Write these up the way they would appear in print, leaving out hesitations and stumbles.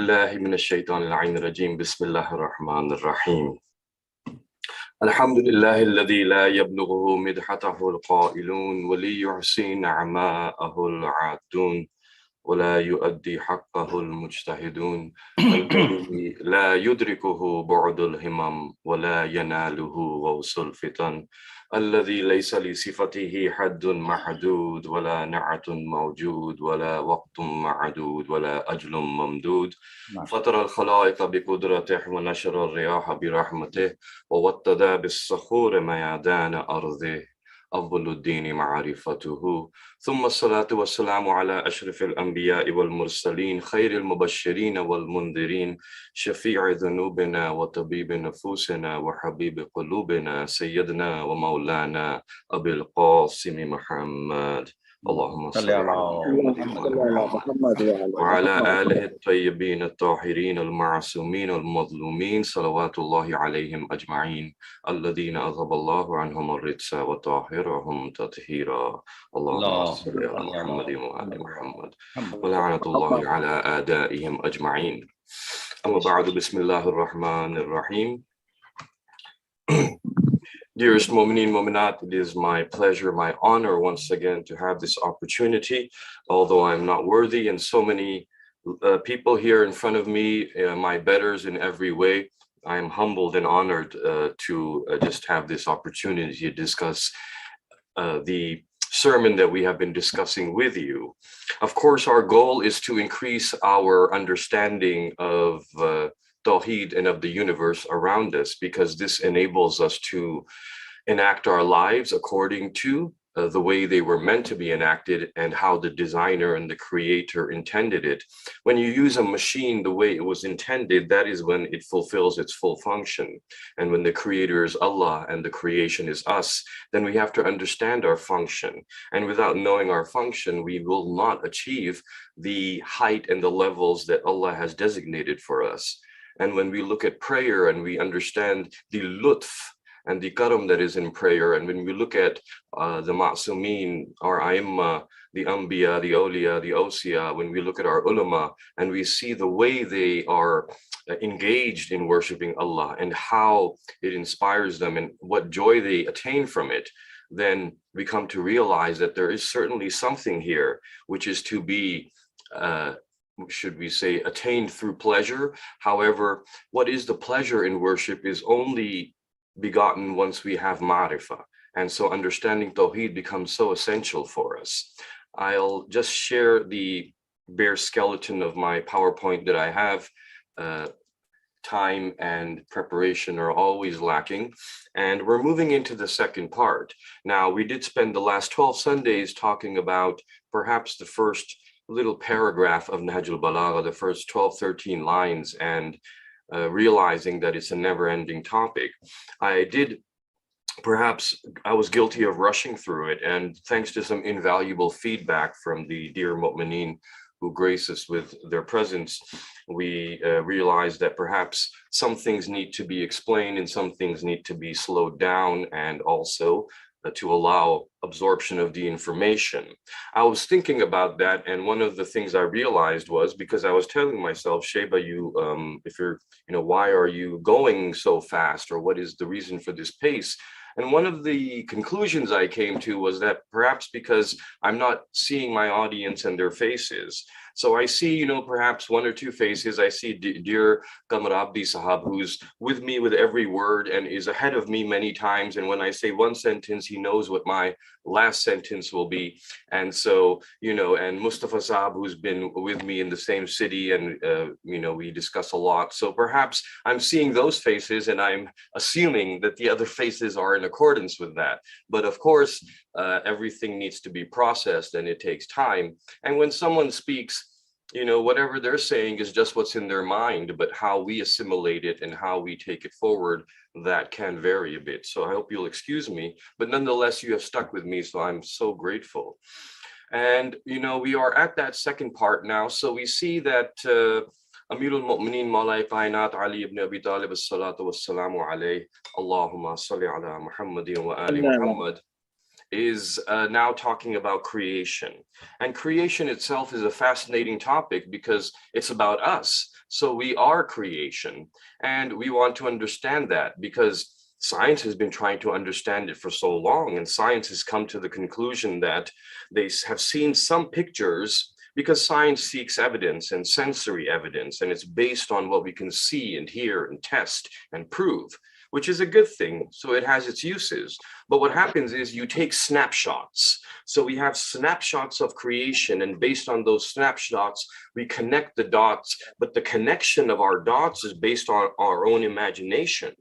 الله من الشيطان اللعين الرجيم بسم الله الرحمن الرحيم الحمد لله الذي لا يبلغه مدحته القائلون وليحصي نعماءه العادون ولا يؤدي حقه المجتهدون الذي لا يدركه بعد الهمم ولا يناله غوص الفتن الذي ليس لصفته حد محدود ولا نعت موجود ولا وقت معدود ولا أجل ممدود فطر الخلائق بقدرته ونشر الرياح برحمته ووطد بالصخور ميادان أرضه أفضل الدين معرفته ثم الصلاة والسلام على أشرف الأنبياء والمرسلين خير المبشرين والمنذرين شفيع ذنوبنا وطبيب نفوسنا وحبيب قلوبنا سيدنا ومولانا أبي القاسم محمد اللهم صل على محمد وعلى آله الطيبين الطاهرين المعصومين المظلومين صلوات الله عليهم أجمعين الذين أذهب الله عنهم الرجس وطهرهم تطهيرا اللهم صل على محمد وآل محمد ولعنة الله على أعدائهم أجمعين أما بعد بسم الله الرحمن الرحيم. Dearest Mu'mineen, Mu'minat, it is my pleasure, my honor once again to have this opportunity, although I'm not worthy, and so many people here in front of me, my betters in every way. I am humbled and honored to just have this opportunity to discuss the sermon that we have been discussing with you. Of course, our goal is to increase our understanding of Tawheed and of the universe around us, because this enables us to enact our lives according to the way they were meant to be enacted and how the designer and the creator intended it. When you use a machine the way it was intended, that is when it fulfills its full function. And when the creator is Allah and the creation is us, then we have to understand our function. And without knowing our function, we will not achieve the height and the levels that Allah has designated for us. And when we look at prayer and we understand the lutf and the karam that is in prayer, and when we look at the ma'sumin, our aimma, the anbiya, the awliya, the awsiya, when we look at our ulama and we see the way they are engaged in worshiping Allah and how it inspires them and what joy they attain from it, then we come to realize that there is certainly something here which is to be should we say, attained through pleasure. However, what is the pleasure in worship is only begotten once we have ma'rifah. And so understanding Tawheed becomes so essential for us. I'll just share the bare skeleton of my PowerPoint that I have. Time and preparation are always lacking. And we're moving into the second part. Now, we did spend the last 12 Sundays talking about perhaps the first little paragraph of Nahjul Balagha, the first 12, 13 lines, and realizing that it's a never-ending topic. I was guilty of rushing through it, and thanks to some invaluable feedback from the dear Mu'mineen who grace us with their presence, we realized that perhaps some things need to be explained and some things need to be slowed down, and also to allow absorption of the information. I was thinking about that, and one of the things I realized was, because I was telling myself, Shaeba, why are you going so fast, or what is the reason for this pace? And one of the conclusions I came to was that perhaps because I'm not seeing my audience and their faces. So I see, perhaps one or two faces. I see dear Qamar Abdi Sahab, who's with me with every word and is ahead of me many times. And when I say one sentence, he knows what my last sentence will be. And so, and Mustafa Saab, who's been with me in the same city, and, we discuss a lot. So perhaps I'm seeing those faces and I'm assuming that the other faces are in accordance with that. But of course, everything needs to be processed and it takes time. And when someone speaks, whatever they're saying is just what's in their mind, but how we assimilate it and how we take it forward, that can vary a bit. So I hope you'll excuse me, but nonetheless, you have stuck with me, so I'm so grateful. And, we are at that second part now. So we see that Amirul Mu'mineen Mawlai Kainat Ali ibn Abi Talib as-salatu was-salamu alayhi, Allahumma salli ala Muhammadin wa ali Muhammad, is now talking about creation. And creation itself is a fascinating topic because it's about us. So we are creation, and we want to understand that because science has been trying to understand it for so long, and science has come to the conclusion that they have seen some pictures because science seeks evidence and sensory evidence, and it's based on what we can see and hear and test and prove, which is a good thing. So it has its uses. But what happens is you take snapshots. So we have snapshots of creation, and based on those snapshots, we connect the dots, but the connection of our dots is based on our own imagination.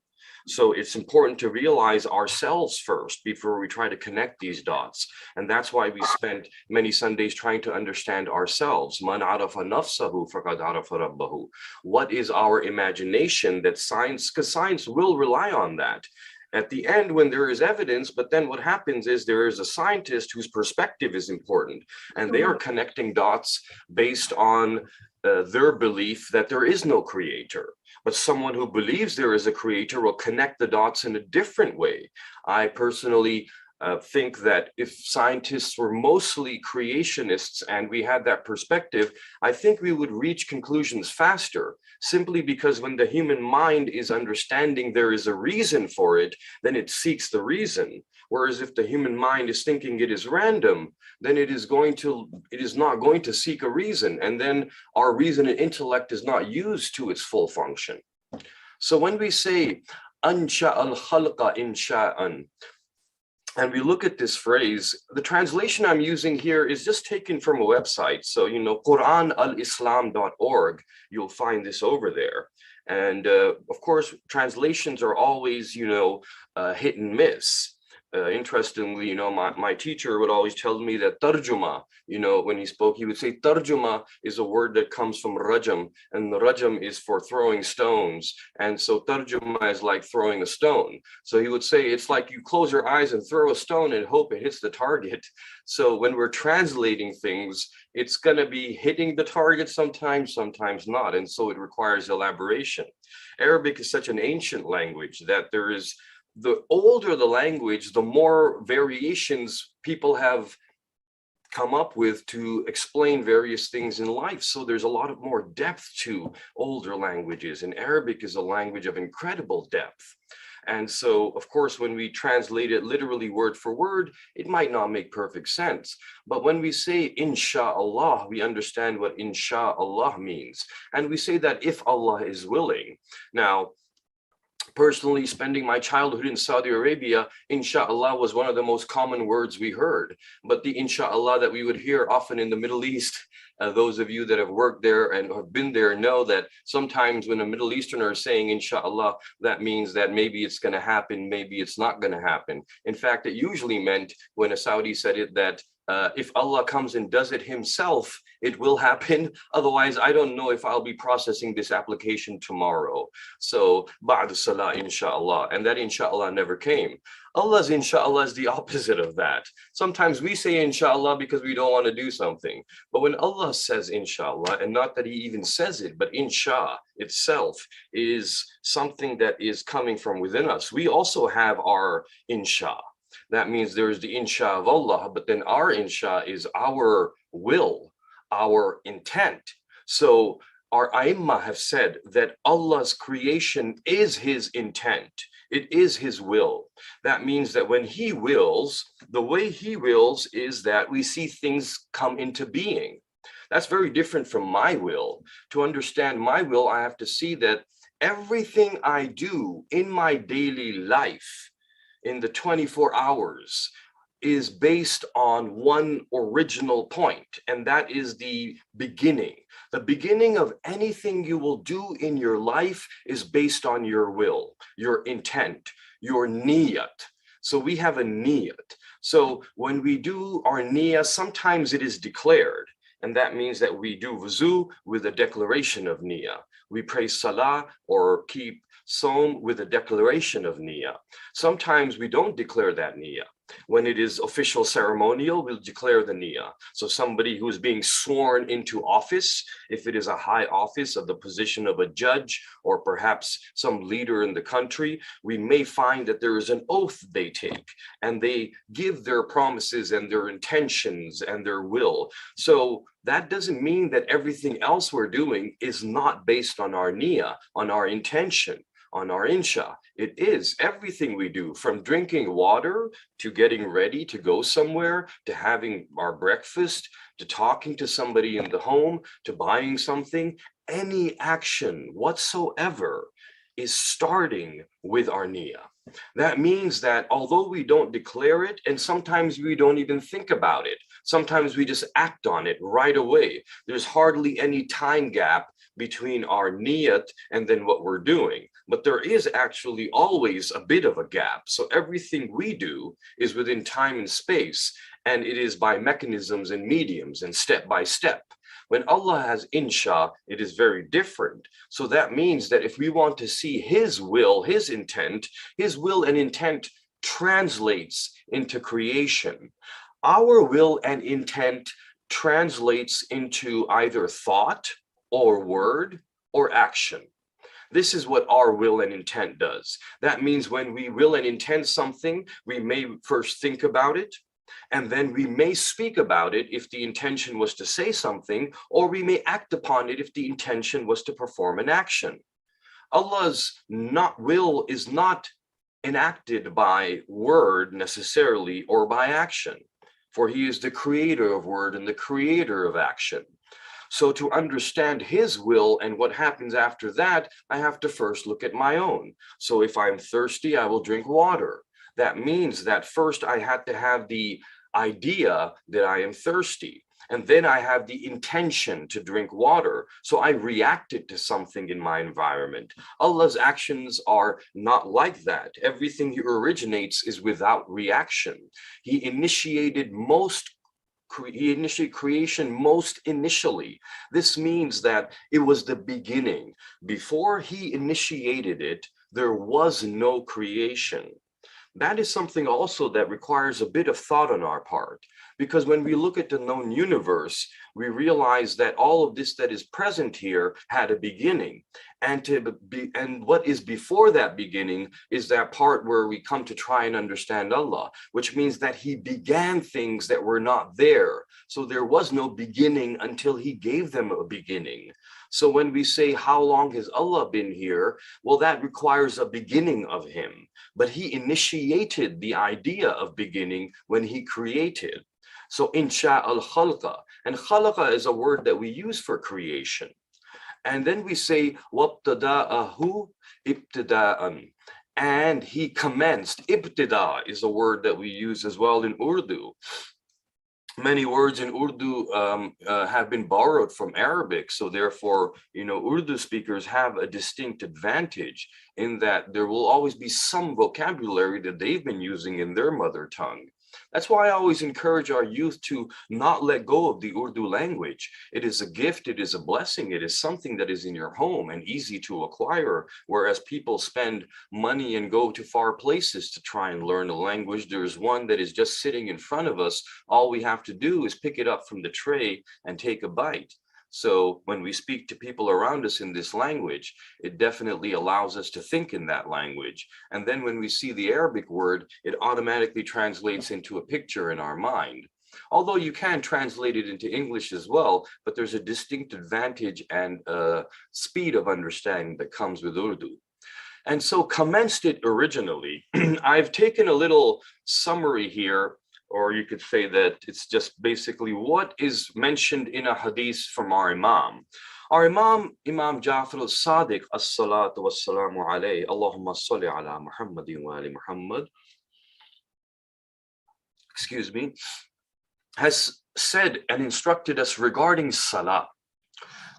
So it's important to realize ourselves first before we try to connect these dots. And that's why we spent many Sundays trying to understand ourselves. Man arafa nafsahu faqad arafa rabbahu. What is our imagination that science, because science will rely on that at the end when there is evidence, but then what happens is there is a scientist whose perspective is important, and they are connecting dots based on their belief that there is no creator. But someone who believes there is a creator will connect the dots in a different way. I personally think that if scientists were mostly creationists and we had that perspective, I think we would reach conclusions faster, simply because when the human mind is understanding there is a reason for it, then it seeks the reason. Whereas if the human mind is thinking it is random, then it is not going to seek a reason. And then our reason and intellect is not used to its full function. So when we say, ansha al-khalqa insha'an, and we look at this phrase, the translation I'm using here is just taken from a website. So, QuranAlislam.org, you'll find this over there. And of course, translations are always, hit and miss. Interestingly, my teacher would always tell me that tarjuma, when he spoke, he would say tarjuma is a word that comes from rajam, and the rajam is for throwing stones. And so tarjuma is like throwing a stone. So he would say it's like you close your eyes and throw a stone and hope it hits the target. So when we're translating things, it's going to be hitting the target sometimes, sometimes not. And so it requires elaboration. Arabic is such an ancient language that the older the language, the more variations people have come up with to explain various things in life. So there's a lot of more depth to older languages, and Arabic is a language of incredible depth. And so, of course, when we translate it literally word for word, it might not make perfect sense. But when we say insha'Allah, we understand what insha'Allah means. And we say that if Allah is willing. Now, personally, spending my childhood in Saudi Arabia, inshallah was one of the most common words we heard. But the inshallah that we would hear often in the Middle East, those of you that have worked there and have been there know that sometimes when a Middle Easterner is saying inshallah, that means that maybe it's going to happen, maybe it's not going to happen. In fact, it usually meant when a Saudi said it that if Allah comes and does it himself, it will happen. Otherwise, I don't know if I'll be processing this application tomorrow. So, ba'd salah, inshallah. And that inshallah never came. Allah's inshallah is the opposite of that. Sometimes we say inshallah because we don't want to do something. But when Allah says inshallah, and not that he even says it, but insha itself is something that is coming from within us. We also have our insha. That means there's the insha of Allah, but then our insha is our will, our intent. So our A'immah have said that Allah's creation is his intent. It is his will. That means that when he wills, the way he wills is that we see things come into being. That's very different from my will. To understand my will, I have to see that everything I do in my daily life, in the 24 hours, is based on one original point, and that is the beginning. The beginning of anything you will do in your life is based on your will, your intent, your niyat. So we have a niyat. So when we do our niyat, sometimes it is declared, and that means that we do wuzu with a declaration of niyah. We pray salah or keep Som with a declaration of niyyah. Sometimes we don't declare that niyyah. When it is official ceremonial, we'll declare the niyyah. So somebody who is being sworn into office, if it is a high office of the position of a judge or perhaps some leader in the country, we may find that there is an oath they take and they give their promises and their intentions and their will. So that doesn't mean that everything else we're doing is not based on our niyyah, on our intention, on our insha. It is everything we do, from drinking water to getting ready to go somewhere, to having our breakfast, to talking to somebody in the home, to buying something. Any action whatsoever is starting with our niyyah. That means that although we don't declare it, and sometimes we don't even think about it, sometimes we just act on it right away. There's hardly any time gap between our niyat and then what we're doing. But there is actually always a bit of a gap. So everything we do is within time and space, and it is by mechanisms and mediums and step by step. When Allah has insha, it is very different. So that means that if we want to see His will, His will and intent translates into creation. Our will and intent translates into either thought or word or action. This is what our will and intent does. That means when we will and intend something, we may first think about it, and then we may speak about it if the intention was to say something, or we may act upon it if the intention was to perform an action. Allah's will is not enacted by word necessarily or by action, for He is the creator of word and the creator of action. So to understand His will and what happens after that, I have to first look at my own. So if I'm thirsty, I will drink water. That means that first I had to have the idea that I am thirsty. And then I have the intention to drink water. So I reacted to something in my environment. Allah's actions are not like that. Everything He originates is without reaction. He initiated creation most initially. This means that it was the beginning. Before He initiated it, there was no creation. That is something also that requires a bit of thought on our part, because when we look at the known universe, we realize that all of this that is present here had a beginning. And what is before that beginning is that part where we come to try and understand Allah, which means that He began things that were not there. So there was no beginning until He gave them a beginning. So when we say, how long has Allah been here? Well, that requires a beginning of Him. But He initiated the idea of beginning when He created. So insha al-khalqa, and khalaqa is a word that we use for creation. And then we say wabtada'ahu ibtida'an, and He commenced. Ibtida is a word that we use as well in Urdu. Many words in Urdu have been borrowed from Arabic. So therefore, Urdu speakers have a distinct advantage in that there will always be some vocabulary that they've been using in their mother tongue. That's why I always encourage our youth to not let go of the Urdu language. It is a gift, it is a blessing, it is something that is in your home and easy to acquire, whereas people spend money and go to far places to try and learn a language. There's one that is just sitting in front of us. All we have to do is pick it up from the tray and take a bite. So when we speak to people around us in this language, it definitely allows us to think in that language. And then when we see the Arabic word, it automatically translates into a picture in our mind. Although you can translate it into English as well, but there's a distinct advantage and speed of understanding that comes with Urdu. And so commenced it originally. I've taken a little summary here, or you could say that it's just basically what is mentioned in a hadith from our Imam. Our Imam, Imam Ja'far al-Sadiq, as-salatu was-salamu alayhi, Allahumma salli ala Muhammadin wa ali Muhammad, excuse me, has said and instructed us regarding salah.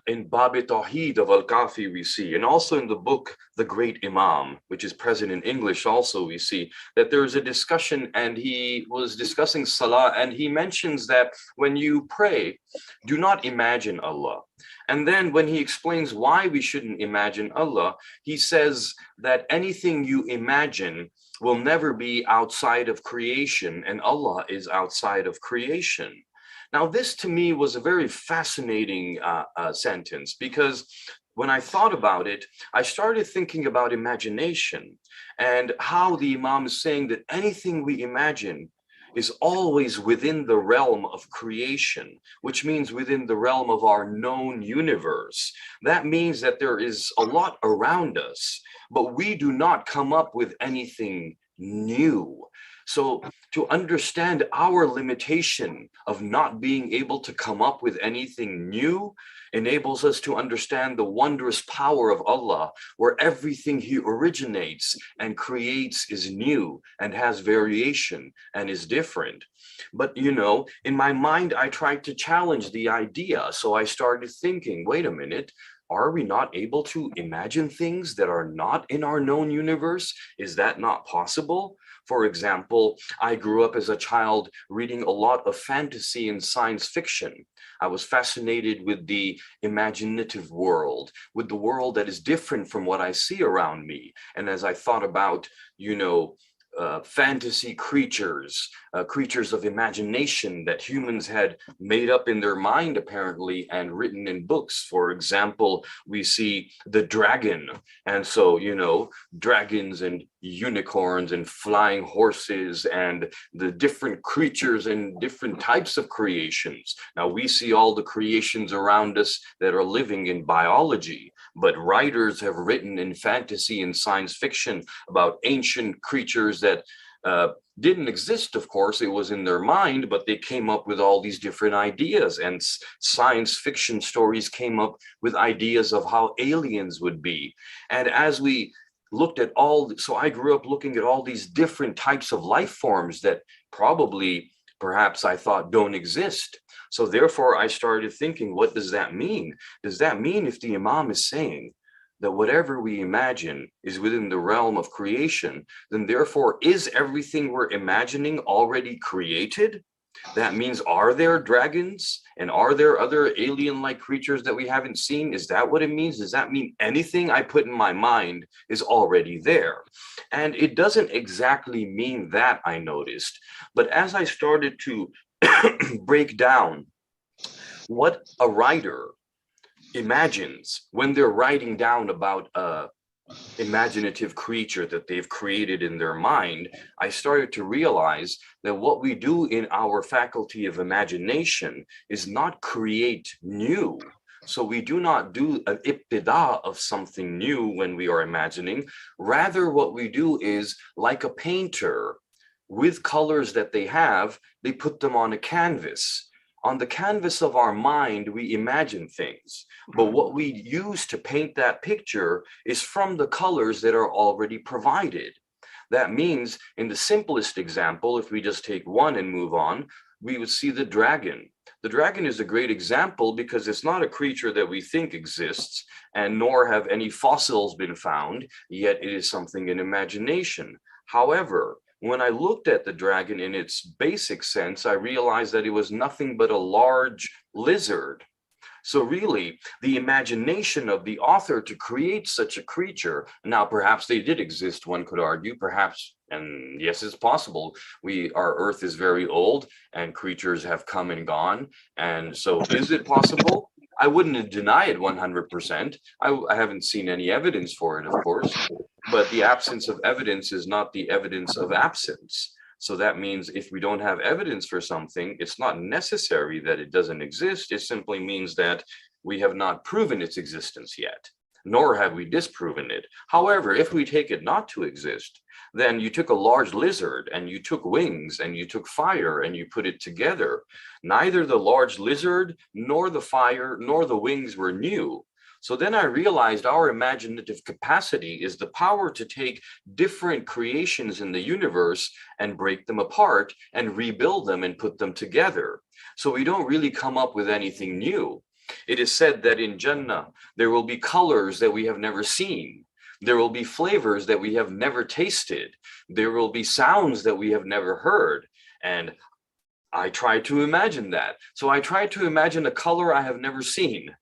in Babi Tawheed of Al-Kafi, we see, and also in the book, The Great Imam, which is present in English also, we see that there is a discussion, and he was discussing Salah, and he mentions that when you pray, do not imagine Allah. And then when he explains why we shouldn't imagine Allah, he says that anything you imagine will never be outside of creation, and Allah is outside of creation. Now, this to me was a very fascinating sentence, because when I thought about it, I started thinking about imagination and how the Imam is saying that anything we imagine is always within the realm of creation, which means within the realm of our known universe. That means that there is a lot around us, but we do not come up with anything new. So to understand our limitation of not being able to come up with anything new enables us to understand the wondrous power of Allah, where everything he originates and creates is new and has variation and is different. But you know, in my mind, I tried to challenge the idea. So I started thinking, wait a minute, are we not able to imagine things that are not in our known universe? Is that not possible? For example, I grew up as a child reading a lot of fantasy and science fiction. I was fascinated with the imaginative world, with the world that is different from what I see around me. And as I thought about, you know, fantasy creatures, creatures of imagination that humans had made up in their mind, apparently, and written in books. For example, we see the dragon. And so, you know, dragons and unicorns and flying horses and the different creatures and different types of creations. Now, we see all the creations around us that are living in biology, but writers have written in fantasy and science fiction about ancient creatures that didn't exist. Of course, it was in their mind, but they came up with all these different ideas, and science fiction stories came up with ideas of how aliens would be. And as we looked at all, so I grew up looking at all these different types of life forms that probably, perhaps I thought don't exist. So therefore, I started thinking, what does that mean? Does that mean if the Imam is saying that whatever we imagine is within the realm of creation, then therefore is everything we're imagining already created? That means, are there dragons and are there other alien-like creatures that we haven't seen? Is that what it means? Does that mean anything I put in my mind is already there? And it doesn't exactly mean that, I noticed. But as I started to break down what a writer imagines when they're writing down about a imaginative creature that they've created in their mind, I started to realize that what we do in our faculty of imagination is not create new. So we do not do an ibtida of something new when we are imagining. Rather, what we do is, like a painter, with colors that they have, they put them on a canvas. On the canvas of our mind, we imagine things, but what we use to paint that picture is from the colors that are already provided. That means, in the simplest example, if we just take one and move on, we would see the dragon. The dragon is a great example because it's not a creature that we think exists, and nor have any fossils been found, yet it is something in imagination. However, when I looked at the dragon in its basic sense, I realized that it was nothing but a large lizard. So really, the imagination of the author to create such a creature, now perhaps they did exist, one could argue, perhaps, and yes, it's possible. Our Earth is very old and creatures have come and gone. And so is it possible? I wouldn't deny it 100%. I haven't seen any evidence for it, of course, but the absence of evidence is not the evidence of absence. So that means if we don't have evidence for something, it's not necessary that it doesn't exist. It simply means that we have not proven its existence yet, nor have we disproven it. However, if we take it not to exist, then you took a large lizard and you took wings and you took fire and you put it together. Neither the large lizard nor the fire nor the wings were new. So then I realized our imaginative capacity is the power to take different creations in the universe and break them apart and rebuild them and put them together. So we don't really come up with anything new. It is said that in Jannah, there will be colors that we have never seen. There will be flavors that we have never tasted. There will be sounds that we have never heard. And I try to imagine that. So I try to imagine a color I have never seen.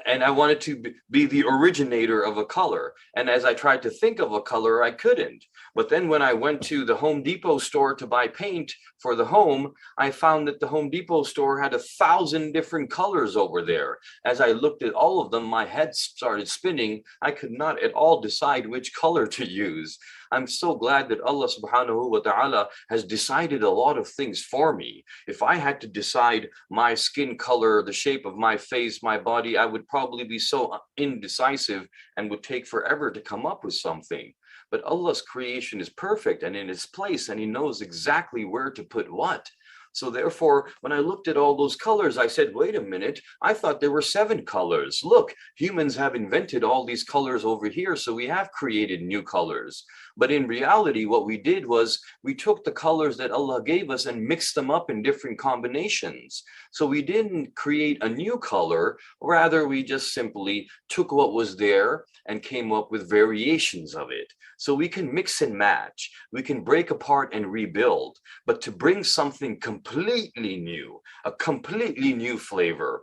And I wanted to be the originator of a color. And as I tried to think of a color, I couldn't. But then when I went to the Home Depot store to buy paint for the home, I found that the Home Depot store had 1,000 different colors over there. As I looked at all of them, my head started spinning. I could not at all decide which color to use. I'm so glad that Allah subhanahu wa ta'ala has decided a lot of things for me. If I had to decide my skin color, the shape of my face, my body, I would probably be so indecisive and would take forever to come up with something. But Allah's creation is perfect and in its place, and He knows exactly where to put what. So therefore, when I looked at all those colors, I said, wait a minute, I thought there were 7 colors. Look, humans have invented all these colors over here, so we have created new colors. But in reality, what we did was we took the colors that Allah gave us and mixed them up in different combinations. So we didn't create a new color, rather we just simply took what was there and came up with variations of it. So we can mix and match, we can break apart and rebuild, but to bring something completely new, a completely new flavor.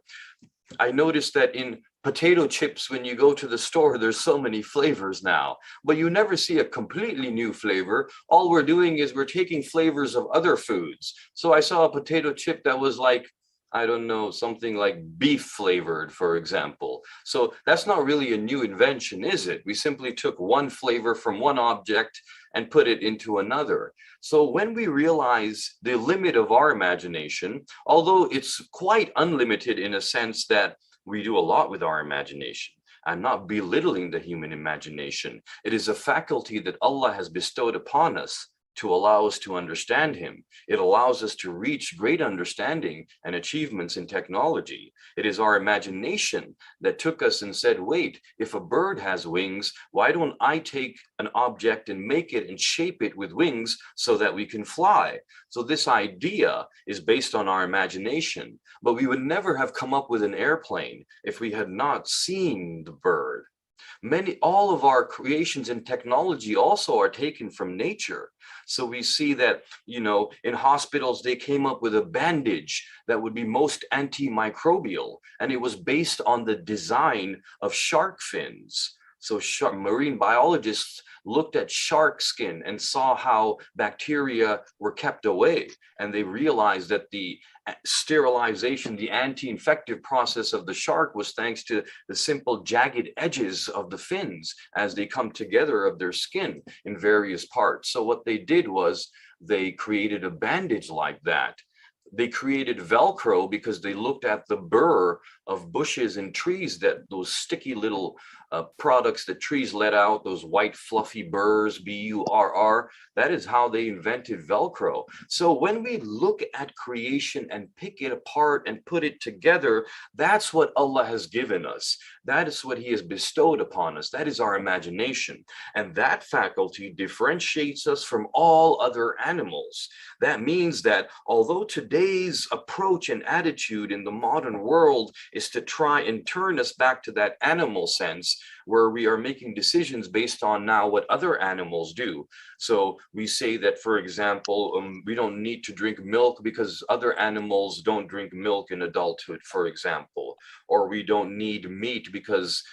I noticed that in potato chips, when you go to the store, there's so many flavors now, but you never see a completely new flavor. All we're doing is we're taking flavors of other foods. So I saw a potato chip that was like, I don't know, something like beef flavored, for example. So that's not really a new invention, is it? We simply took one flavor from one object and put it into another. So when we realize the limit of our imagination, although it's quite unlimited in a sense that we do a lot with our imagination. I'm not belittling the human imagination. It is a faculty that Allah has bestowed upon us to allow us to understand Him. It allows us to reach great understanding and achievements in technology. It is our imagination that took us and said, wait, if a bird has wings, why don't I take an object and make it and shape it with wings so that we can fly? So this idea is based on our imagination, but we would never have come up with an airplane if we had not seen the bird. All of our creations in technology also are taken from nature. So we see that, in hospitals, they came up with a bandage that would be most antimicrobial, and it was based on the design of shark fins. So marine biologists looked at shark skin and saw how bacteria were kept away. And they realized that the sterilization, the anti-infective process of the shark was thanks to the simple jagged edges of the fins as they come together of their skin in various parts. So what they did was they created a bandage like that. They created Velcro because they looked at the burr of bushes and trees, that those sticky little products that trees let out, those white fluffy burrs, B-U-R-R, that is how they invented Velcro. So when we look at creation and pick it apart and put it together, that's what Allah has given us. That is what He has bestowed upon us. That is our imagination. And that faculty differentiates us from all other animals. That means that although today's approach and attitude in the modern world is to try and turn us back to that animal sense, where we are making decisions based on now what other animals do. So we say that, for example, we don't need to drink milk because other animals don't drink milk in adulthood, for example, or we don't need meat because,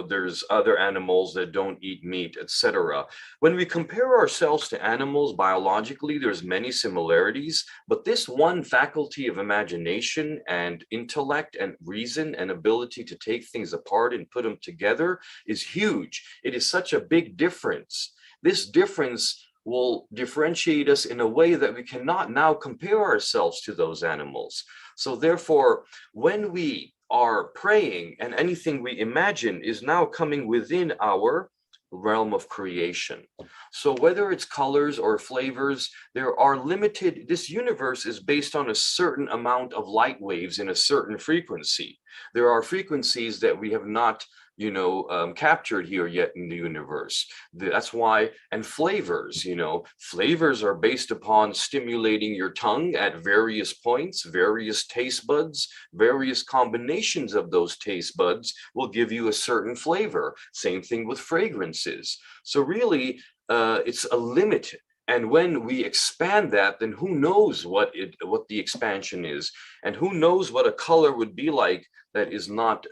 there's other animals that don't eat meat, etc. When we compare ourselves to animals biologically, there's many similarities, but this one faculty of imagination and intellect and reason and ability to take things apart and put them together is huge. It is such a big difference. This difference will differentiate us in a way that we cannot now compare ourselves to those animals. So therefore, when we are praying and anything we imagine is now coming within our realm of creation. So whether it's colors or flavors, there are limited, this universe is based on a certain amount of light waves in a certain frequency. There are frequencies that we have not captured here yet in the universe. That's why, and flavors, flavors are based upon stimulating your tongue at various points, various taste buds, various combinations of those taste buds will give you a certain flavor. Same thing with fragrances. So really, it's a limit. And when we expand that, then who knows what the expansion is, and who knows what a color would be like that is not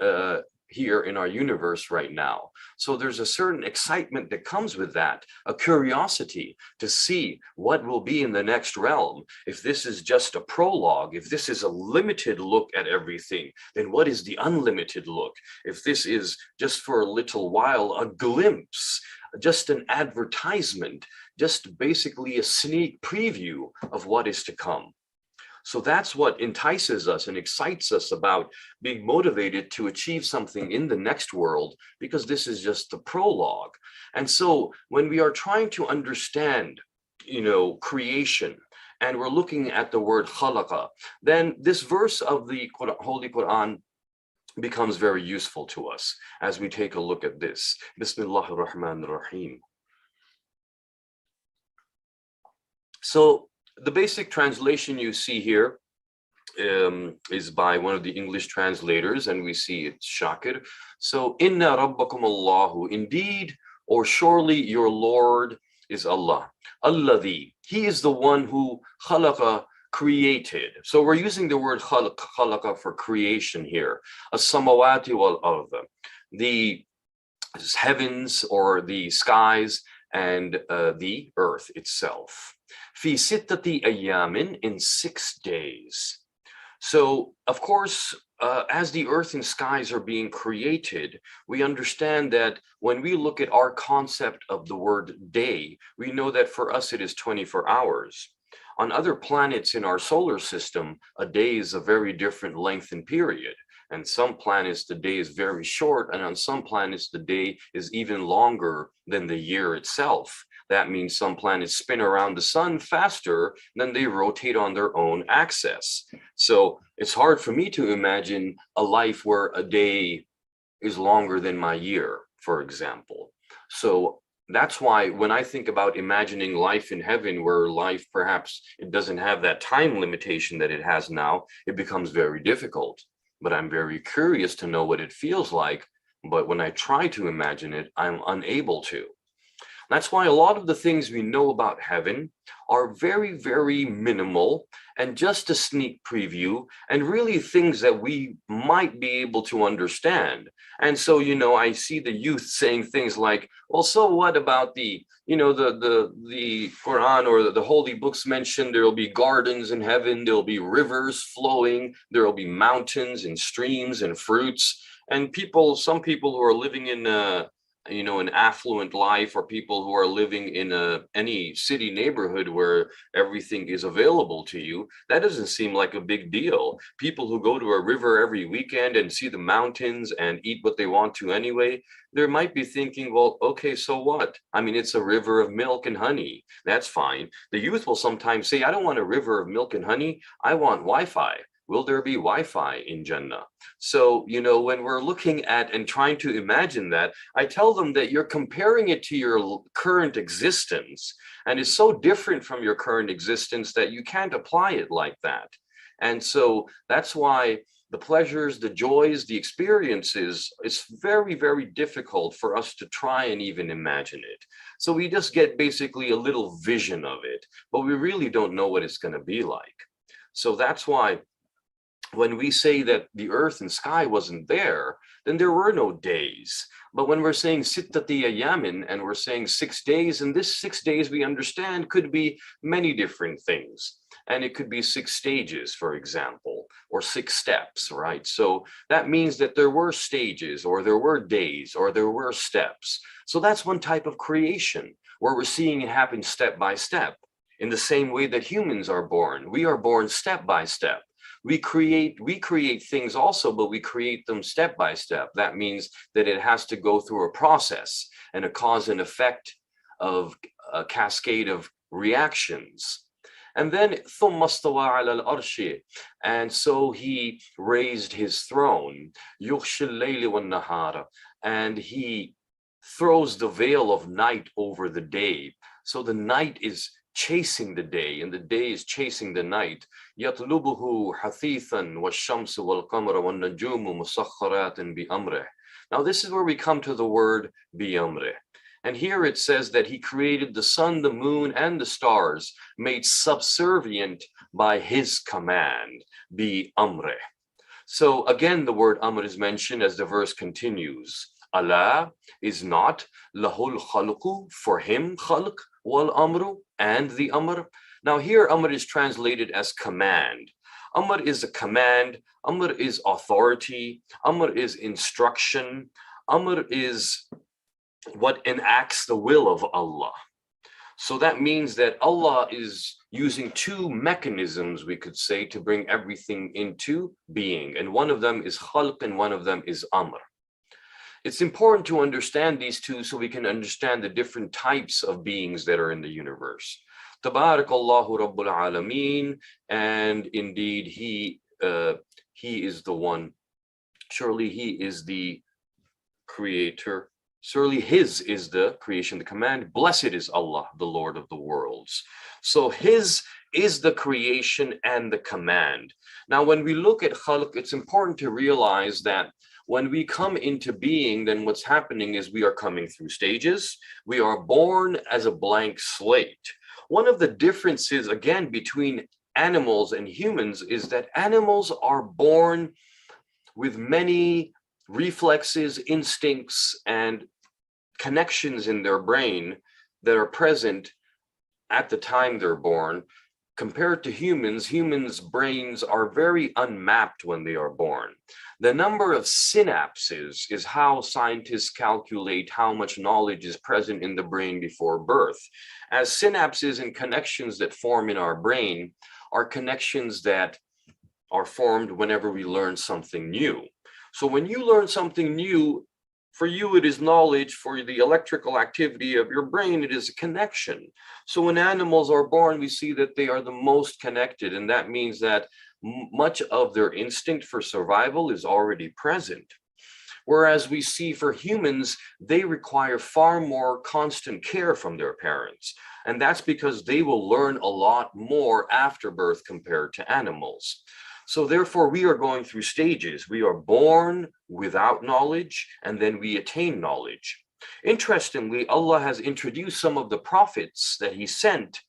here in our universe right now. So there's a certain excitement that comes with that, a curiosity to see what will be in the next realm. If this is just a prologue, if this is a limited look at everything, then what is the unlimited look? If this is just for a little while, a glimpse, just an advertisement, just basically a sneak preview of what is to come. So that's what entices us and excites us about being motivated to achieve something in the next world, because this is just the prologue. And so when we are trying to understand, creation, and we're looking at the word khalaqa, then this verse of the Holy Quran becomes very useful to us as we take a look at this. Bismillahir Rahmanir Rahim. So the basic translation you see here is by one of the English translators, and we see it's Shakir. So, Inna Rabbakum Allahu, indeed, or surely your Lord is Allah. Alladhi, He is the one who khalaqa, created. So we're using the word khalaqa for creation here. As-samawati wal ardh, the heavens or the skies, and the earth itself. Fi sittati ayamin, in 6 days. So, of course, as the earth and skies are being created, we understand that when we look at our concept of the word day, we know that for us it is 24 hours. On other planets in our solar system, a day is a very different length and period. And some planets, the day is very short, and on some planets, the day is even longer than the year itself. That means some planets spin around the sun faster than they rotate on their own axis. So it's hard for me to imagine a life where a day is longer than my year, for example. So that's why when I think about imagining life in heaven, where life perhaps it doesn't have that time limitation that it has now, it becomes very difficult. But I'm very curious to know what it feels like. But when I try to imagine it, I'm unable to. That's why a lot of the things we know about heaven are very, very minimal and just a sneak preview, and really things that we might be able to understand. And so, I see the youth saying things like, well, so what about the Quran or the holy books mention there will be gardens in heaven, there will be rivers flowing, there will be mountains and streams and fruits. And some people who are living in an affluent life, or people who are living in any city neighborhood where everything is available to you, that doesn't seem like a big deal. People who go to a river every weekend and see the mountains and eat what they want to anyway, they might be thinking, well, okay, so what? I mean, it's a river of milk and honey. That's fine. The youth will sometimes say, I don't want a river of milk and honey. I want Wi-Fi. Will there be Wi-Fi in Jannah? So, when we're looking at and trying to imagine that, I tell them that you're comparing it to your current existence, and it's so different from your current existence that you can't apply it like that. And so that's why the pleasures, the joys, the experiences, it's very, very difficult for us to try and even imagine it. So we just get basically a little vision of it, but we really don't know what it's going to be like. So that's why when we say that the earth and sky wasn't there, then there were no days. But when we're saying sittati ayamin, and we're saying 6 days, and this 6 days we understand could be many different things. And it could be 6 stages, for example, or 6 steps, right? So that means that there were stages, or there were days, or there were steps. So that's one type of creation, where we're seeing it happen step by step. In the same way that humans are born, we are born step by step. We create things also, but we create them step by step. That means that it has to go through a process and a cause and effect of a cascade of reactions. And then ثُمَّ اسْتَوَىٰ عَلَى الْعَرْشِ, and so he raised his throne, يُغْشِي اللَّيْلِ وَالنَّهَارَ, and he throws the veil of night over the day. So the night is chasing the day, and the day is chasing the night. يَطْلُبُهُ حَثِيثًا وَالشَّمْسُ وَالْقَمَرَ وَالنَّجُومُ مُسَخَّرَاتٍ بِأَمْرِهِ. Now this is where we come to the word بِأَمْرِهِ. And here it says that he created the sun, the moon, and the stars, made subservient by his command, بِأَمْرِهِ. So again, the word amr is mentioned as the verse continues. Allah is not, lahul khalqu, for him khalq, wal amru, and the amr. Now here amr is translated as command. Amr is a command, amr is authority, amr is instruction, amr is what enacts the will of Allah. So that means that Allah is using two mechanisms, we could say, to bring everything into being. And one of them is khalq and one of them is amr. It's important to understand these two so we can understand the different types of beings that are in the universe. Tabarakallahu Rabbul Alameen, and indeed he is the one, surely he is the creator. Surely his is the creation, the command. Blessed is Allah, the Lord of the worlds. So his is the creation and the command. Now, when we look at khalq, it's important to realize that when we come into being, then what's happening is we are coming through stages. We are born as a blank slate. One of the differences, again, between animals and humans is that animals are born with many reflexes, instincts, and connections in their brain that are present at the time they're born. Compared to humans, humans' brains are very unmapped when they are born. The number of synapses is how scientists calculate how much knowledge is present in the brain before birth. As synapses and connections that form in our brain are connections that are formed whenever we learn something new. So when you learn something new, for you, it is knowledge. For the electrical activity of your brain, it is a connection. So when animals are born, we see that they are the most connected. And that means that much of their instinct for survival is already present. Whereas we see for humans, they require far more constant care from their parents. And that's because they will learn a lot more after birth compared to animals. So therefore, we are going through stages. We are born without knowledge, and then we attain knowledge. Interestingly, Allah has introduced some of the prophets that he sent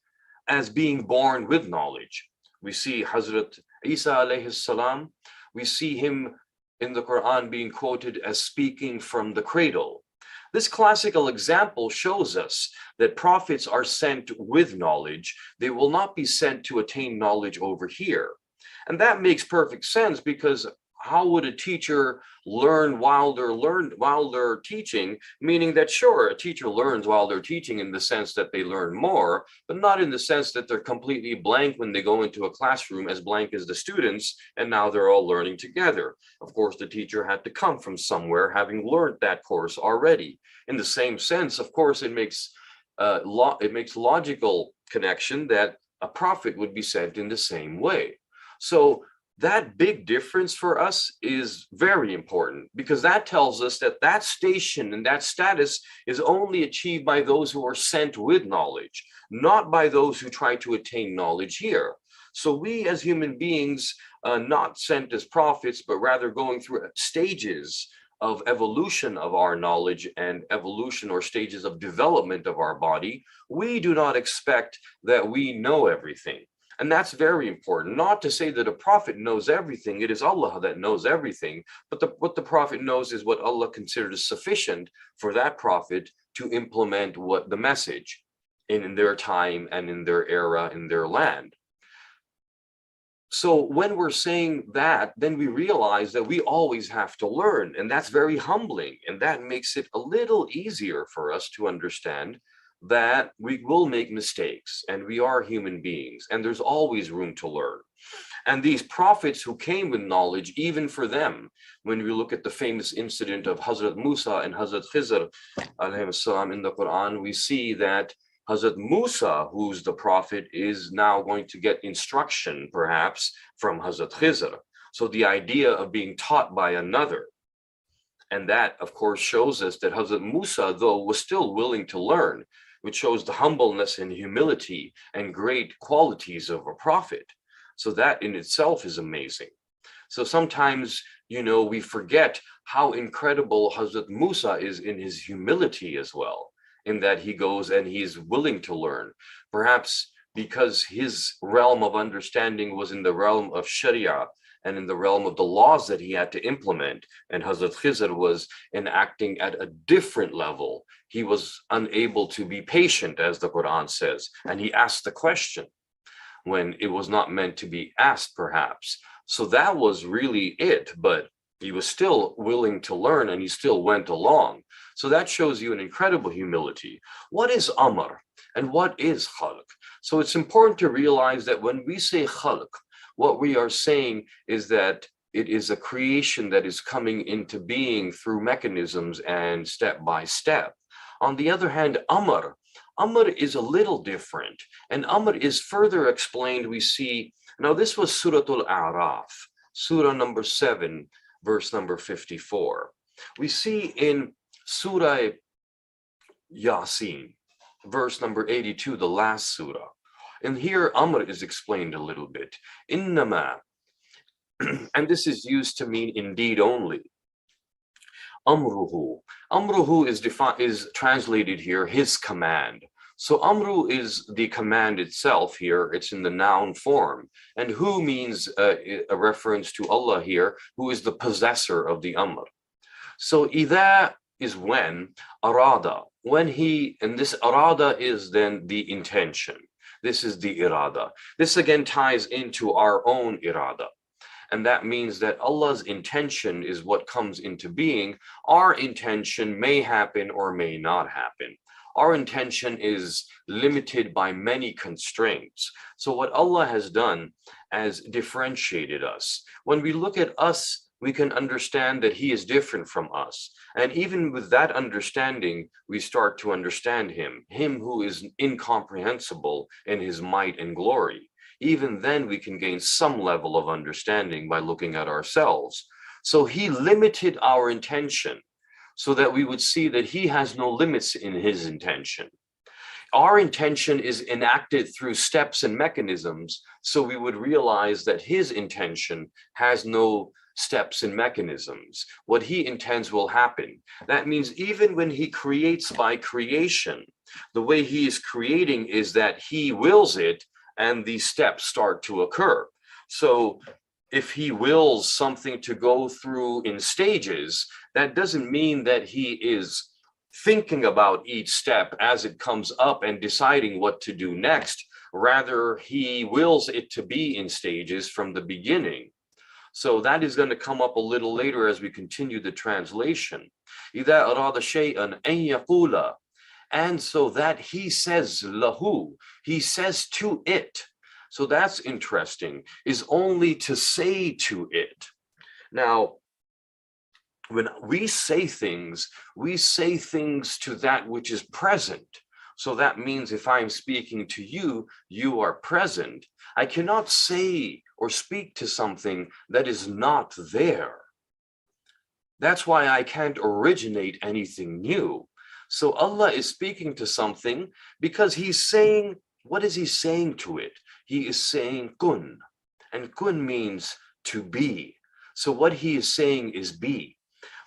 as being born with knowledge. We see Hazrat Isa alayhi salam. We see him in the Quran being quoted as speaking from the cradle. This classical example shows us that prophets are sent with knowledge. They will not be sent to attain knowledge over here. And that makes perfect sense, because how would a teacher learn while they're teaching? Meaning that, sure, a teacher learns while they're teaching in the sense that they learn more, but not in the sense that they're completely blank when they go into a classroom, as blank as the students, and now they're all learning together. Of course, the teacher had to come from somewhere having learned that course already. In the same sense, of course, it makes logical connection that a prophet would be sent in the same way. So that big difference for us is very important, because that tells us that that station and that status is only achieved by those who are sent with knowledge, not by those who try to attain knowledge here. So we as human beings, not sent as prophets, but rather going through stages of evolution of our knowledge and evolution or stages of development of our body, we do not expect that we know everything. And that's very important. Not to say that a prophet knows everything. It is Allah that knows everything. But what the prophet knows is what Allah considers sufficient for that prophet to implement what the message in their time and in their era, in their land. So when we're saying that, then we realize that we always have to learn. And that's very humbling. And that makes it a little easier for us to understand that we will make mistakes, and we are human beings, and there's always room to learn. And these prophets who came with knowledge, even for them, when we look at the famous incident of Hazrat Musa and Hazrat Khizr alayhi salam in the Quran, we see that Hazrat Musa, who's the prophet, is now going to get instruction, perhaps, from Hazrat Khizr. So the idea of being taught by another. And that, of course, shows us that Hazrat Musa, though, was still willing to learn, which shows the humbleness and humility and great qualities of a prophet. So that in itself is amazing. So sometimes, we forget how incredible Hazrat Musa is in his humility as well, in that he goes and he's willing to learn. Perhaps because his realm of understanding was in the realm of Sharia and in the realm of the laws that he had to implement. And Hazrat Khizr was enacting at a different level. He was unable to be patient, as the Quran says, and he asked the question when it was not meant to be asked, perhaps. So that was really it, but he was still willing to learn and he still went along. So that shows you an incredible humility. What is Amr and what is Khalq? So it's important to realize that when we say Khalq, what we are saying is that it is a creation that is coming into being through mechanisms and step by step. On the other hand, Amr is a little different, and Amr is further explained. We see, now this was Surah Al-A'raf, Surah number 7, verse number 54. We see in Surah Yasin, verse number 82, the last surah. And here Amr is explained a little bit. Innama, and this is used to mean indeed only. Amruhu. Amruhu is translated here, his command. So Amru is the command itself here. It's in the noun form. And who means a reference to Allah here, who is the possessor of the Amr. So idha is when, arada, when he, and this arada is then the intention. This is the irada. This again ties into our own irada. And that means that Allah's intention is what comes into being. Our intention may happen or may not happen. Our intention is limited by many constraints. So what Allah has done has differentiated us. When we look at us, we can understand that He is different from us. And even with that understanding, we start to understand Him who is incomprehensible in His might and glory. Even then we can gain some level of understanding by looking at ourselves. So He limited our intention so that we would see that He has no limits in His intention. Our intention is enacted through steps and mechanisms, so we would realize that His intention has no steps and mechanisms. What He intends will happen. That means even when He creates by creation, the way He is creating is that He wills it, and these steps start to occur. So if He wills something to go through in stages, that doesn't mean that He is thinking about each step as it comes up and deciding what to do next. Rather, He wills it to be in stages from the beginning. So that is going to come up a little later as we continue the translation. إِذَا أَرَادَ شَيْئًا أَن يَقُولَ. And so that He says lahu, He says to it. So that's interesting, is only to say to it. Now, when we say things to that which is present. So that means if I'm speaking to you, you are present. I cannot say or speak to something that is not there. That's why I can't originate anything new. So Allah is speaking to something because He's saying, what is He saying to it? He is saying kun, and kun means to be. So what He is saying is be.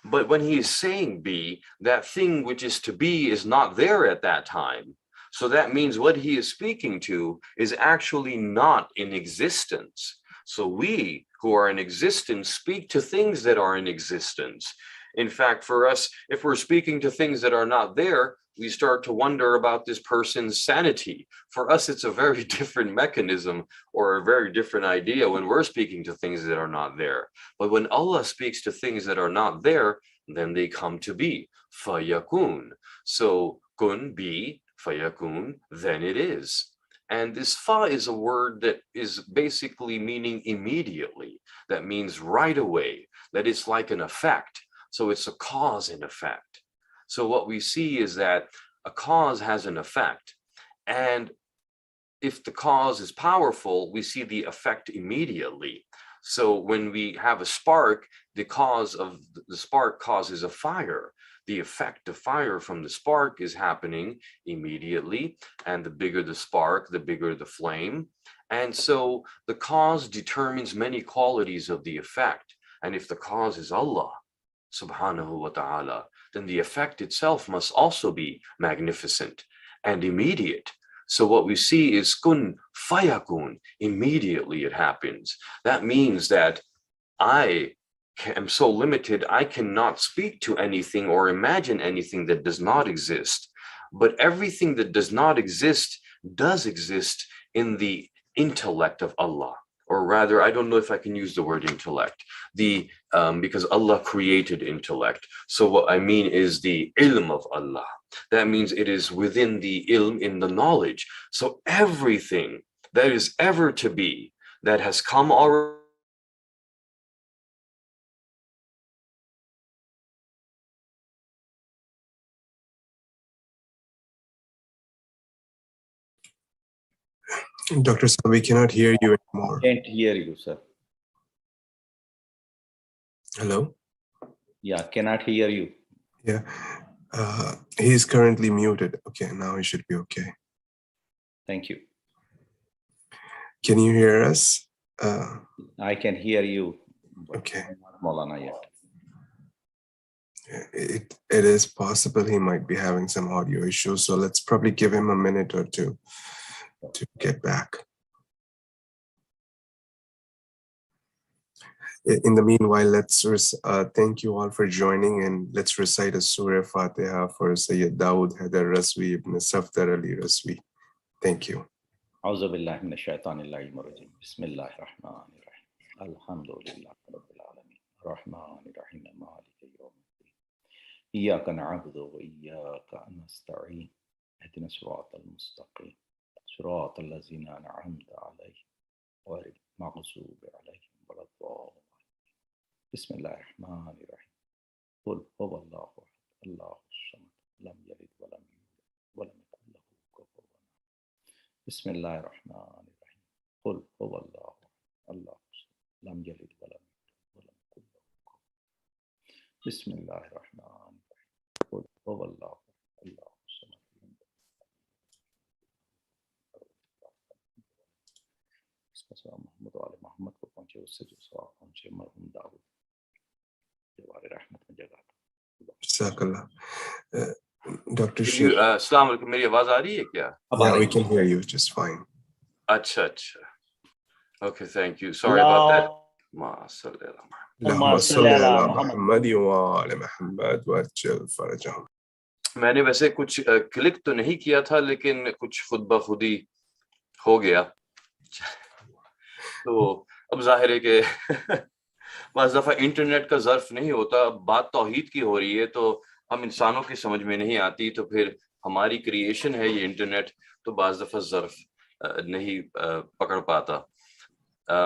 But when He is saying be, that thing which is to be is not there at that time. So that means what He is speaking to is actually not in existence. So we who are in existence speak to things that are in existence. In fact, for us, if we're speaking to things that are not there, we start to wonder about this person's sanity. For us, it's a very different mechanism or a very different idea when we're speaking to things that are not there. But when Allah speaks to things that are not there, then they come to be. Fayakun. So kun, be, fayakun, then it is. And this fa is a word that is basically meaning immediately. That means right away, that it's like an effect. So it's a cause and effect. So what we see is that a cause has an effect. And if the cause is powerful, we see the effect immediately. So when we have a spark, the cause of the spark causes a fire. The effect of fire from the spark is happening immediately. And the bigger the spark, the bigger the flame. And so the cause determines many qualities of the effect. And if the cause is Allah subhanahu wa ta'ala, then the effect itself must also be magnificent and immediate. So what we see is kun fayakun, immediately it happens. That means that I am so limited, I cannot speak to anything or imagine anything that does not exist. But everything that does not exist does exist in the intellect of Allah. Or rather, I don't know if I can use the word intellect, because Allah created intellect. So what I mean is the ilm of Allah. That means it is within the ilm, in the knowledge. So everything that is ever to be, that has come already, Dr. Sir, we cannot hear you anymore. Can't hear you, sir. Hello? Yeah, cannot hear you. Yeah. He's currently muted. Okay, now he should be okay. Thank you. Can you hear us? I can hear you. Okay. Not Maulana yet. It is possible he might be having some audio issues, so let's probably give him a minute or two to get back. In the meanwhile, let's thank you all for joining, and let's recite a Surah Fatiha for Sayyid Dawood Haidar Rizvi ibn Safdar Ali Rizvi. Thank you. أعوذ بالله من الشيطان اللعين الرجيم. بسم الله الرحمن الرحيم. الحمد لله رب العالمين الرحمن الرحيم مالك يوم الدين إياك نعبد وإياك نستعين اهدنا الصراط المستقيم صراط الذين أنعمت عليهم غير المغضوب عليهم ولا الضالين. بسم الله الرحمن الرحيم. قل هو الله أحد الله الصمد لم يلد ولم يولد ولم يكن له كفوا أحد. بسم الله الرحمن الرحيم. قل هو الله أحد الله الصمد لم يلد ولم يولد ولم يكن له كفوا أحد. بسم الله الرحمن الرحيم. قل هو الله أحد الله الصمد لم يلد محمد وعلى محمد को पहुंचे उससे जो सवाब पहुंचे मरहूम दाऊद दीवार रहमत में जगह Jazakallah. Dr. You, Assalamu alaikum, मेरी आवाज आ रही है क्या? Yeah, we can hear you just fine. Acha. Okay, thank you. Sorry about that. اللهم صل على محمد وعلى محمد وعجل فرجهم. मैंने वैसे कुछ क्लिक तो नहीं किया था, लेकिन कुछ खुद ब खुद ही हो गया. तो अब जाहिर है कि बाज़ दफ़ा इंटरनेट का ज़र्फ नहीं होता. बात तौहीद की हो रही है तो हम इंसानों की समझ में नहीं आती, तो फिर हमारी क्रिएशन है ये इंटरनेट, तो बाज़ दफ़ा ज़र्फ नहीं पकड़ पाता.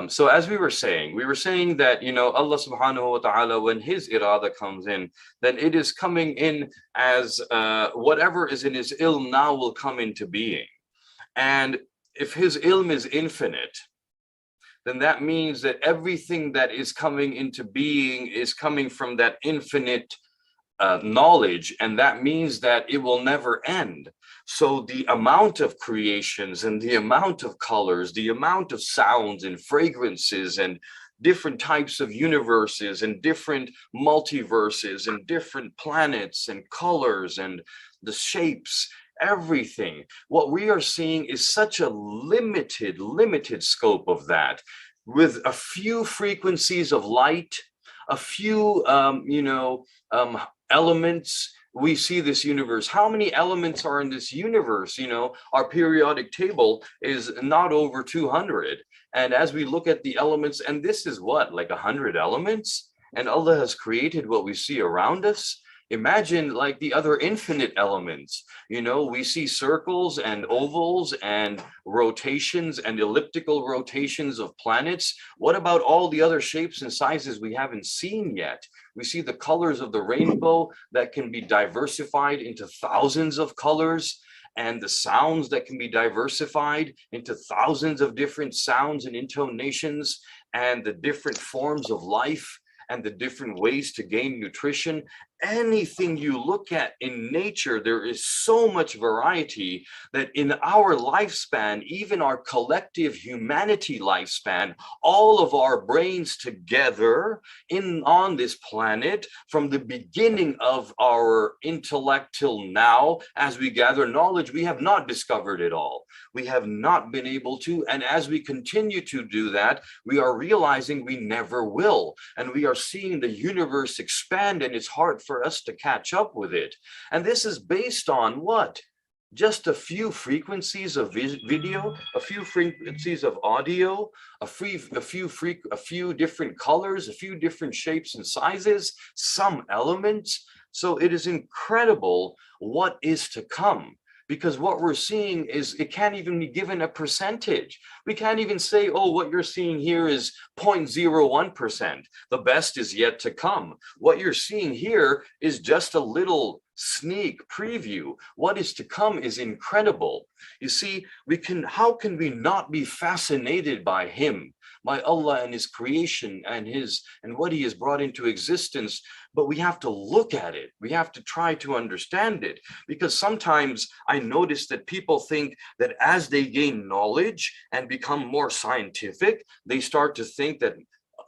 So as we were saying that, Allah subhanahu wa ta'ala, when his irada comes in, then it is coming in as whatever is in his ilm now will come into being. And if his ilm is infinite, then that means that everything that is coming into being is coming from that infinite knowledge, and that means that it will never end. So the amount of creations and the amount of colors, the amount of sounds and fragrances and different types of universes and different multiverses and different planets and colors and the shapes, everything, what we are seeing is such a limited scope of that, with a few frequencies of light, a few elements. We see this universe. How many elements are in this universe? Our periodic table is not over 200. And as we look at the elements, and this is what, like 100 elements? And Allah has created what we see around us. Imagine like the other infinite elements. We see circles and ovals and rotations and elliptical rotations of planets. What about all the other shapes and sizes we haven't seen yet? We see the colors of the rainbow that can be diversified into thousands of colors, and the sounds that can be diversified into thousands of different sounds and intonations. and the different forms of life and the different ways to gain nutrition. Anything you look at in nature, there is so much variety that in our lifespan, even our collective humanity lifespan, all of our brains together on this planet, from the beginning of our intellect till now, as we gather knowledge, we have not discovered it all. We have not been able to, and as we continue to do that, we are realizing we never will, and we are seeing the universe expand, and it's hard for us to catch up with it. And this is based on what? Just a few frequencies of video, a few frequencies of audio, a few different colors, a few different shapes and sizes, some elements. So it is incredible what is to come. Because what we're seeing is, it can't even be given a percentage. We can't even say, oh, what you're seeing here is 0.01%. The best is yet to come. What you're seeing here is just a little sneak preview. What is to come is incredible. You see, how can we not be fascinated by him, by Allah and his creation and what he has brought into existence? But we have to look at it. We have to try to understand it, because sometimes I notice that people think that as they gain knowledge and become more scientific, they start to think that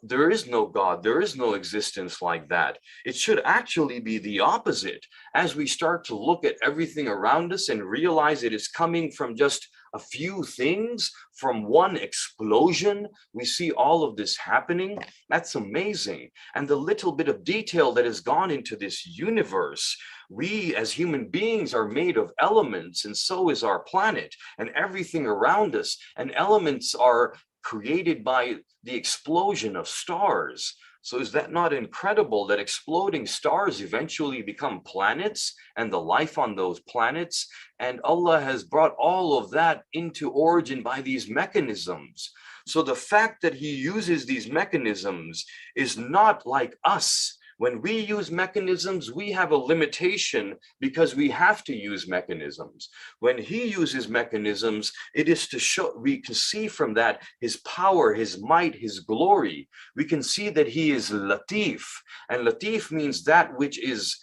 there is no God, there is no existence like that. It should actually be the opposite. As we start to look at everything around us and realize it is coming from just a few things, from one explosion, we see all of this happening. That's amazing. And the little bit of detail that has gone into this universe, we as human beings are made of elements, and so is our planet and everything around us. And elements are created by the explosion of stars. So is that not incredible that exploding stars eventually become planets and the life on those planets? And Allah has brought all of that into origin by these mechanisms. So the fact that he uses these mechanisms is not like us. When we use mechanisms, we have a limitation because we have to use mechanisms. When he uses mechanisms, it is to show, we can see from that his power, his might, his glory. We can see that he is Latif, and Latif means that which is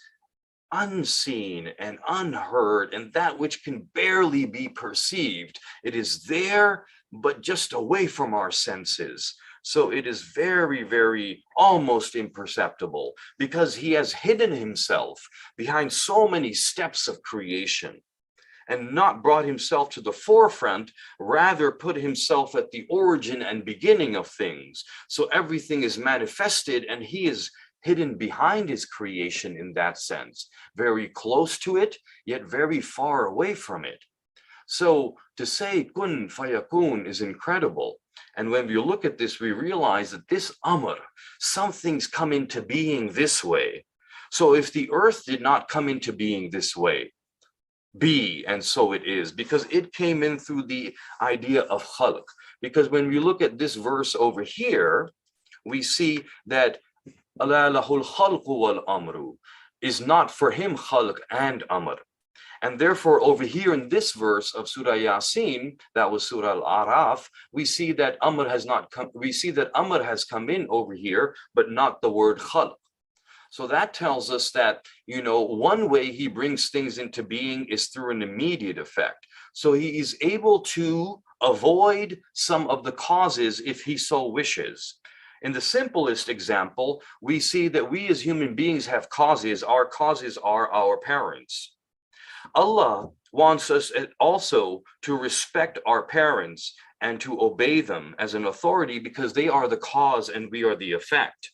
unseen and unheard, and that which can barely be perceived. It is there, but just away from our senses. So it is very, very almost imperceptible, because he has hidden himself behind so many steps of creation and not brought himself to the forefront, rather put himself at the origin and beginning of things. So everything is manifested, and he is hidden behind his creation in that sense, very close to it, yet very far away from it. So to say kun fayakun is incredible. And when we look at this, we realize that this amr, something's come into being this way. So if the earth did not come into being this way, be, and so it is, because it came in through the idea of khalq. Because when we look at this verse over here, we see that ala lahul khalqu wal amru is not for him khalq and amr. And therefore, over here in this verse of Surah Yasin, that was Surah Al-Araf, we see that Amr has not come. We see that Amr has come in over here, but not the word Khalq. So that tells us that, one way he brings things into being is through an immediate effect. So he is able to avoid some of the causes if he so wishes. In the simplest example, we see that we as human beings have causes. Our causes are our parents. Allah wants us also to respect our parents and to obey them as an authority, because they are the cause and we are the effect.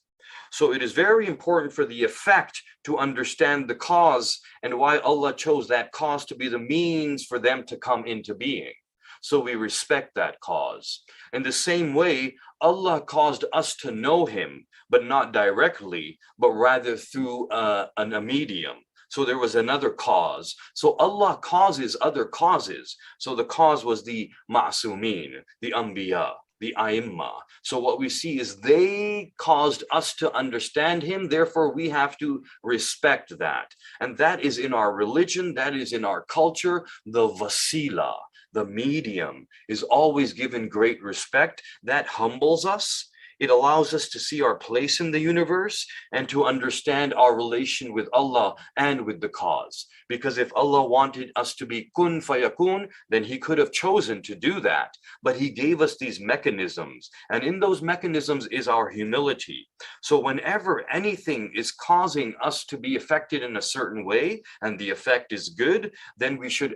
So it is very important for the effect to understand the cause and why Allah chose that cause to be the means for them to come into being. So we respect that cause. In the same way, Allah caused us to know him, but not directly, but rather through a medium. So there was another cause. So Allah causes other causes. So the cause was the ma'sumin, the anbiya, the aimma. So what we see is they caused us to understand him. Therefore, we have to respect that. And that is in our religion. That is in our culture. The wasila, the medium, is always given great respect. That humbles us. It allows us to see our place in the universe and to understand our relation with Allah and with the cause. Because if Allah wanted us to be kun fayakun, then he could have chosen to do that. But he gave us these mechanisms, and in those mechanisms is our humility. So whenever anything is causing us to be affected in a certain way, and the effect is good, then we should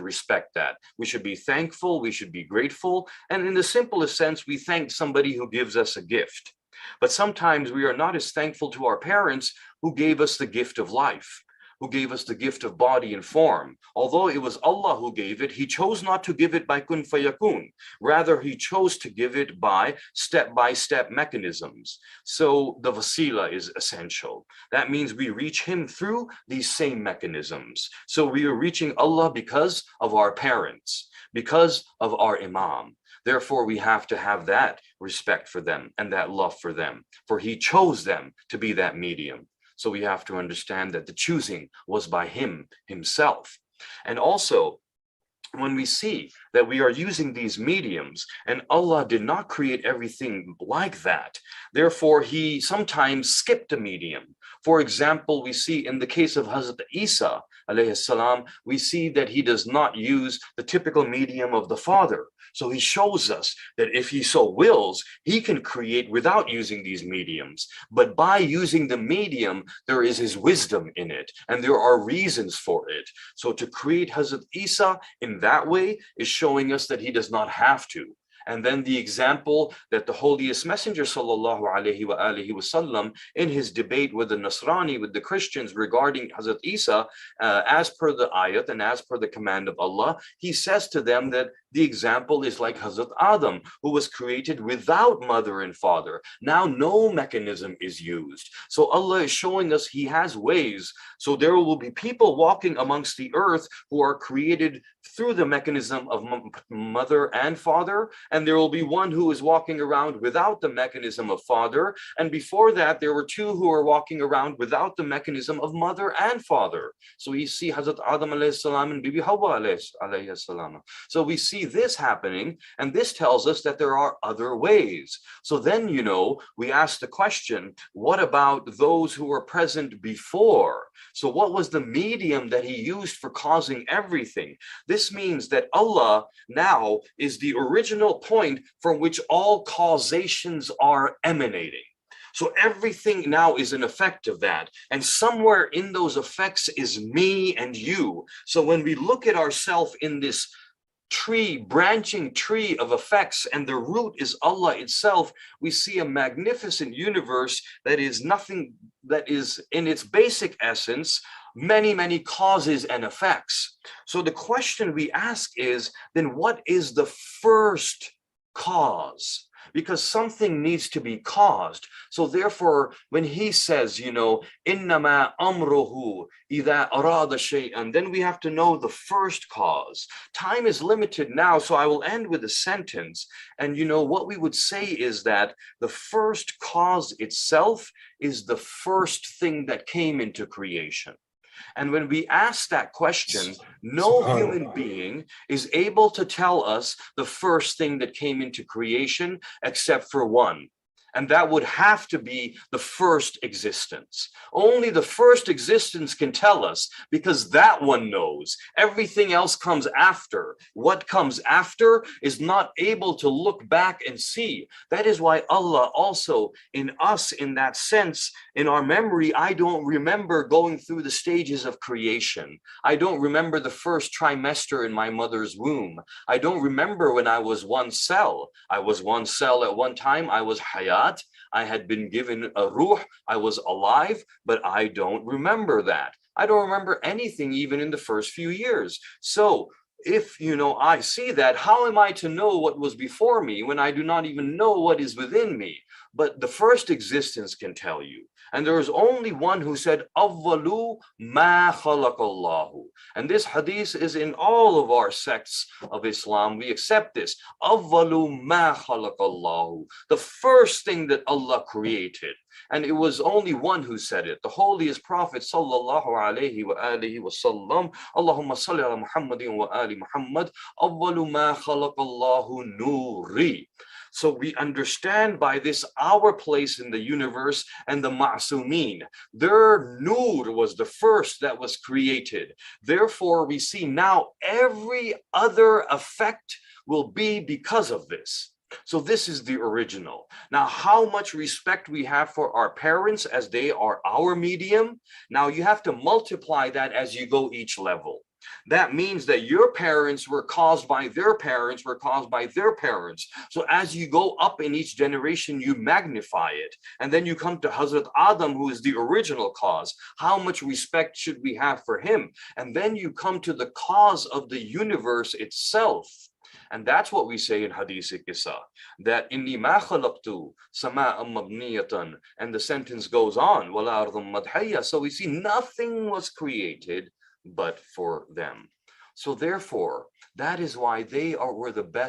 respect that. We should be thankful, we should be grateful, and in the simplest sense, we thank somebody who gives us a gift. But sometimes we are not as thankful to our parents who gave us the gift of life, who gave us the gift of body and form. Although it was Allah who gave it, he chose not to give it by kun fayakun. Rather, he chose to give it by step mechanisms. So the wasila is essential. That means we reach him through these same mechanisms. So we are reaching Allah because of our parents, because of our imam. Therefore, we have to have that respect for them and that love for them, for he chose them to be that medium. So we have to understand that the choosing was by him himself. And also, when we see that we are using these mediums and Allah did not create everything like that, therefore he sometimes skipped a medium. For example, we see in the case of Hazrat Isa alayhi salam, we see that he does not use the typical medium of the father. So he shows us that if he so wills, he can create without using these mediums. But by using the medium, there is his wisdom in it, and there are reasons for it. So to create Hazrat Isa in that way is showing us that he does not have to. And then the example that the holiest messenger sallallahu alaihi wasallam in his debate with the Nasrani, with the Christians regarding Hazrat Isa, as per the ayat and as per the command of Allah, he says to them that the example is like Hazrat Adam, who was created without mother and father. Now no mechanism is used. So Allah is showing us he has ways. So there will be people walking amongst the earth who are created through the mechanism of mother and father, and there will be one who is walking around without the mechanism of father, and before that there were two who are walking around without the mechanism of mother and father. So we see Hazrat Adam alayhi salam and Bibi Hawa alayhi salam. So we see this happening, and this tells us that there are other ways. So then, we ask the question, what about those who were present before? So what was the medium that he used for causing everything? This means that Allah now is the original point from which all causations are emanating. So everything now is an effect of that. And somewhere in those effects is me and you. So when we look at ourselves in this branching tree of effects, and the root is Allah itself, we see a magnificent universe that is nothing, that is in its basic essence, many causes and effects. So the question we ask is, then what is the first cause? Because something needs to be caused. So therefore, when he says, innama amruhu idha arada shay'an, then we have to know the first cause. Time is limited now, so I will end with a sentence. And what we would say is that the first cause itself is the first thing that came into creation. And when we ask that question, no human being is able to tell us the first thing that came into creation except for one. And that would have to be the first existence. Only the first existence can tell us, because that one knows. Everything else comes after. What comes after is not able to look back and see. That is why Allah also, in us, in that sense, in our memory, I don't remember going through the stages of creation. I don't remember the first trimester in my mother's womb. I don't remember when I was one cell. I was one cell at one time. I was hayat. I had been given a ruh. I was alive, but I don't remember that. I don't remember anything even in the first few years. So if, I see that, how am I to know what was before me when I do not even know what is within me? But the first existence can tell you. And there is only one who said, Awwalu ma khalaqallahu. And this hadith is in all of our sects of Islam. We accept this. Awwalu ma khalaqallahu. The first thing that Allah created. And it was only one who said it, the holiest Prophet sallallahu alaihi wa alihi wa sallam. Allahumma salli ala Muhammadin wa ali Muhammad. Awwalu ma khalaqallahu nuri. So we understand by this our place in the universe, and the ma'sumin, their nur was the first that was created. Therefore, we see now every other effect will be because of this. So this is the original. Now, how much respect we have for our parents as they are our medium, now you have to multiply that as you go each level. That means that your parents were caused by their parents, were caused by their parents. So as you go up in each generation, you magnify it. And then you come to Hazrat Adam, who is the original cause. How much respect should we have for him? And then you come to the cause of the universe itself. And that's what we say in Hadith Qissa, that inni ma khalaqtu sama'an mabniyatan, and the sentence goes on, wala ardham madhiyya. So we see nothing was created but for them. So therefore, that is why were the best